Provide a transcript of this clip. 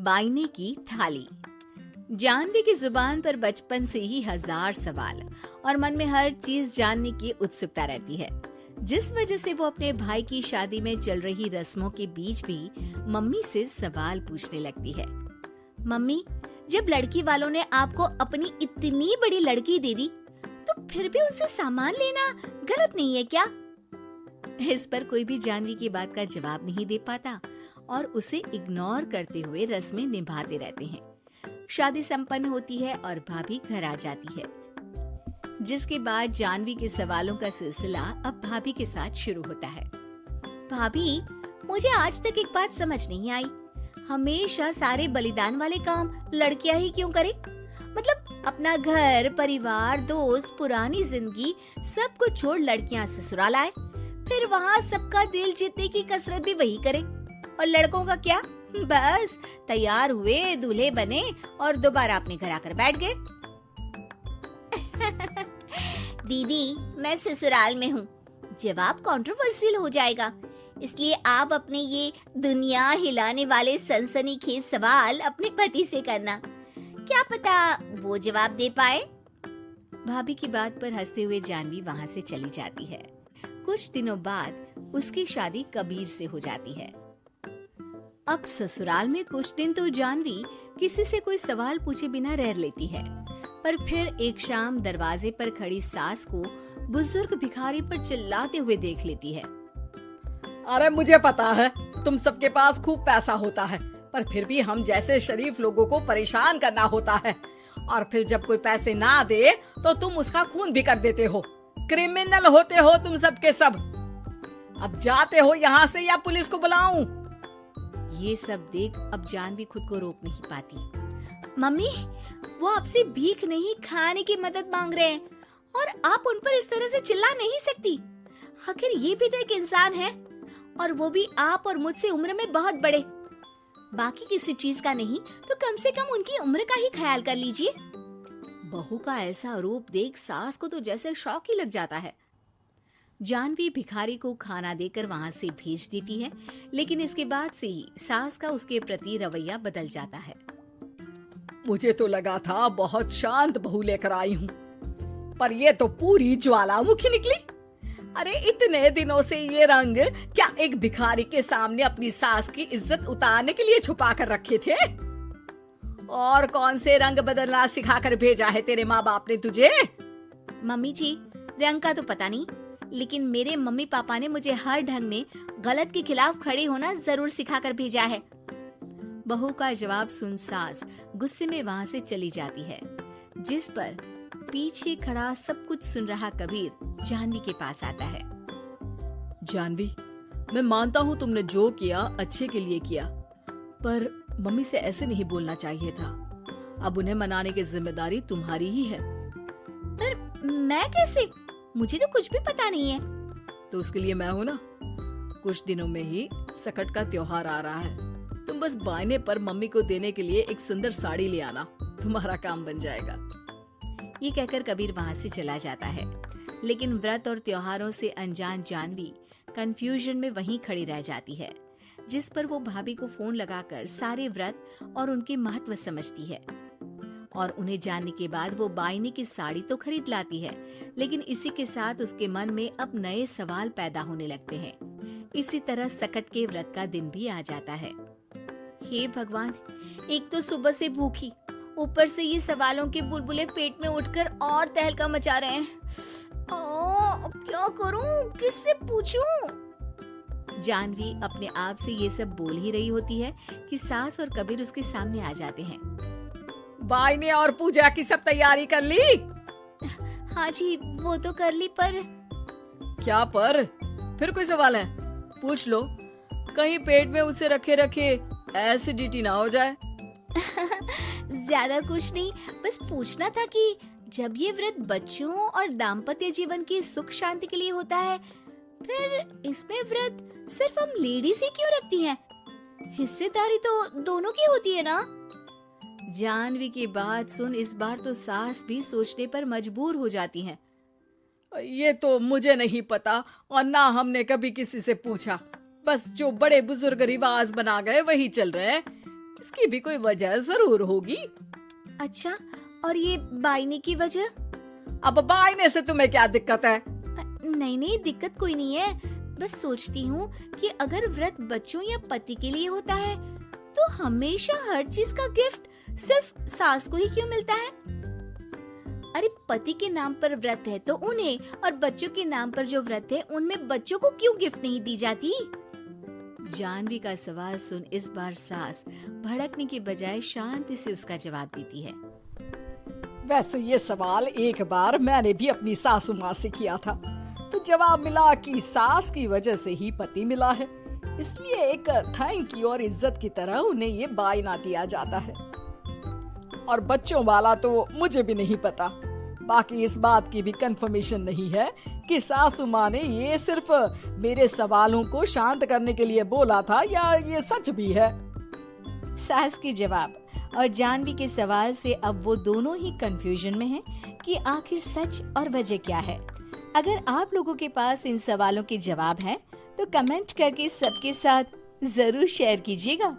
बायने की थाली। जानवी की जुबान पर बचपन से ही हजार सवाल और मन में हर चीज जानने की उत्सुकता रहती है, जिस वजह से वो अपने भाई की शादी में चल रही रस्मों के बीच भी मम्मी से सवाल पूछने लगती है। मम्मी, जब लड़की वालों ने आपको अपनी इतनी बड़ी लड़की दे दी, तो फिर भी उनसे सामान लेना गलत नहीं है क्या? इस पर कोई भी जानवी की बात का जवाब नहीं दे पाता और उसे इग्नोर करते हुए रस्में निभाते रहते हैं। शादी संपन्न होती है और भाभी घर आ जाती है, जिसके बाद जानवी के सवालों का सिलसिला अब भाभी के साथ शुरू होता है। भाभी, मुझे आज तक एक बात समझ नहीं आई, हमेशा सारे बलिदान वाले काम लड़कियां ही क्यों करें? मतलब अपना घर, परिवार, दोस्त, पुरानी जिंदगी सब कुछ छोड़ लड़कियां ससुराल आए, फिर वहाँ सबका दिल जीतने की कसरत भी वही करे, और लड़कों का क्या? बस तैयार हुए, दूल्हे बने और दोबारा अपने घर आकर बैठ गए। दीदी, मैं ससुराल में हूँ, जवाब कंट्रोवर्शियल हो जाएगा, इसलिए आप अपने ये दुनिया हिलाने वाले सनसनीखेज सवाल अपने पति से करना, क्या पता वो जवाब दे पाए। भाभी की बात पर हंसते हुए जानवी वहाँ से चली जाती है। कुछ दिनों बाद उसकी शादी कबीर से हो जाती है। अब ससुराल में कुछ दिन तो जानवी किसी से कोई सवाल पूछे बिना रह लेती है, पर फिर एक शाम दरवाजे पर खड़ी सास को बुजुर्ग भिखारी पर चिल्लाते हुए देख लेती है। अरे मुझे पता है तुम सबके पास खूब पैसा होता है, पर फिर भी हम जैसे शरीफ लोगों को परेशान करना होता है, और फिर जब कोई पैसे ना दे तो तुम उसका खून भी कर देते हो। क्रिमिनल होते हो तुम सबके सब। अब जाते हो यहाँ से या पुलिस को बुलाऊं? ये सब देख अब जानवी खुद को रोक नहीं पाती। मम्मी, वो आपसे भीख नहीं, खाने की मदद मांग रहे हैं और आप उन पर इस तरह से चिल्ला नहीं सकती। आखिर ये भी तो एक इंसान है, और वो भी आप और मुझसे उम्र में बहुत बड़े। बाकी किसी चीज का नहीं तो कम से कम उनकी उम्र का ही ख्याल कर लीजिए। बहू का ऐसा रूप देख सास को तो जैसे शौक ही लग जाता है। जानवी भिखारी को खाना देकर वहाँ से भेज देती है, लेकिन इसके बाद से ही सास का उसके प्रति रवैया बदल जाता है। मुझे तो लगा था बहुत शांत बहू लेकर आई हूँ, पर ये तो पूरी ज्वालामुखी निकली। अरे इतने दिनों से ये रंग क्या एक भिखारी के सामने अपनी सास की इज्जत उतारने के लिए छुपा कर रखे थे? और कौन से रंग बदलना सिखाकर भेजा है तेरे माँ बाप ने तुझे? मम्मी जी, रंग का तो पता नहीं, लेकिन मेरे मम्मी पापा ने मुझे हर ढंग में गलत के खिलाफ खड़े होना जरूर सिखाकर भेजा है। बहू का जवाब सुन सास गुस्से में वहाँ से चली जाती है, जिस पर पीछे खड़ा सब कुछ सुन रहा कबीर जानवी के पास आता है। जानवी, मैं मानता हूँ तुमने जो किया अच्छे के लिए किया, पर मम्मी से ऐसे नहीं बोलना चाहिए था। अब उन्हें मनाने की जिम्मेदारी तुम्हारी ही है। पर मैं कैसे? मुझे तो कुछ भी पता नहीं है। तो उसके लिए मैं हूँ ना। कुछ दिनों में ही सकट का त्योहार आ रहा है, तुम बस बायने पर मम्मी को देने के लिए एक सुंदर साड़ी ले आना, तुम्हारा काम बन जाएगा। ये कहकर कबीर वहाँ से चला जाता है, लेकिन व्रत और त्योहारों से अनजान जानवी कंफ्यूजन में वहीं खड़ी रह जाती है, जिस पर वो भाभी को फोन लगाकर सारे व्रत और उनके महत्व समझती है। और उन्हें जानने के बाद वो बायने की साड़ी तो खरीद लाती है, लेकिन इसी के साथ उसके मन में अब नए सवाल पैदा होने लगते हैं। इसी तरह सकट के व्रत का दिन भी आ जाता है। हे भगवान, एक तो सुबह से भूखी, ऊपर से ये सवालों के बुलबुले पेट में उठकर और तहलका मचा रहे हैं। अब क्या करूं, किससे पूछूं? जानवी अपने आप से ये सब बोल ही रही होती है कि सास और कबीर उसके सामने आ जाते हैं। बायने और पूजा की सब तैयारी कर ली? हाँ जी, वो तो कर ली, पर क्या पर? फिर कोई सवाल है? पूछ लो, कहीं पेट में उसे रखे रखे एसिडिटी ना हो जाए। ज्यादा कुछ नहीं, बस पूछना था कि जब ये व्रत बच्चों और दाम्पत्य जीवन की सुख शांति के लिए होता है, फिर इसमें व्रत सिर्फ हम लेडीज ही क्यों रखती हैं? हिस्सेदारी तो दोनों की होती है ना? जानवी की बात सुन इस बार तो सास भी सोचने पर मजबूर हो जाती हैं। ये तो मुझे नहीं पता और ना हमने कभी किसी से पूछा, बस जो बड़े बुजुर्ग रिवाज बना गए वही चल रहे हैं। इसकी भी कोई वजह जरूर होगी। अच्छा, और ये बायने की वजह? अब बायने से तुम्हें क्या दिक्कत है? नहीं नहीं, दिक्कत कोई नहीं है। बस सोचती हूँ कि अगर व्रत बच्चों या पति के लिए होता है तो हमेशा हर चीज का गिफ्ट सिर्फ सास को ही क्यों मिलता है? अरे पति के नाम पर व्रत है तो उन्हें, और बच्चों के नाम पर जो व्रत है उनमें बच्चों को क्यों गिफ्ट नहीं दी जाती? जानवी का सवाल सुन इस बार सास भड़कने की बजाय शांति से उसका जवाब देती है। वैसे ये सवाल एक बार मैंने भी अपनी सासू माँ से किया था, तो जवाब मिला कि सास की वजह से ही पति मिला है, इसलिए एक थैंक यू और इज्जत की तरह उन्हें ये बायना दिया जाता है। और बच्चों वाला तो मुझे भी नहीं पता। बाकी इस बात की भी कंफर्मेशन नहीं है कि सासू माँ ने ये सिर्फ मेरे सवालों को शांत करने के लिए बोला था या ये सच भी है। सास के जवाब और जानवी के सवाल से अब वो दोनों ही कंफ्यूजन में हैं कि आखिर सच और वजह क्या है। अगर आप लोगों के पास इन सवालों के जवाब हैं तो कमेंट करके सबके साथ जरूर शेयर कीजिएगा।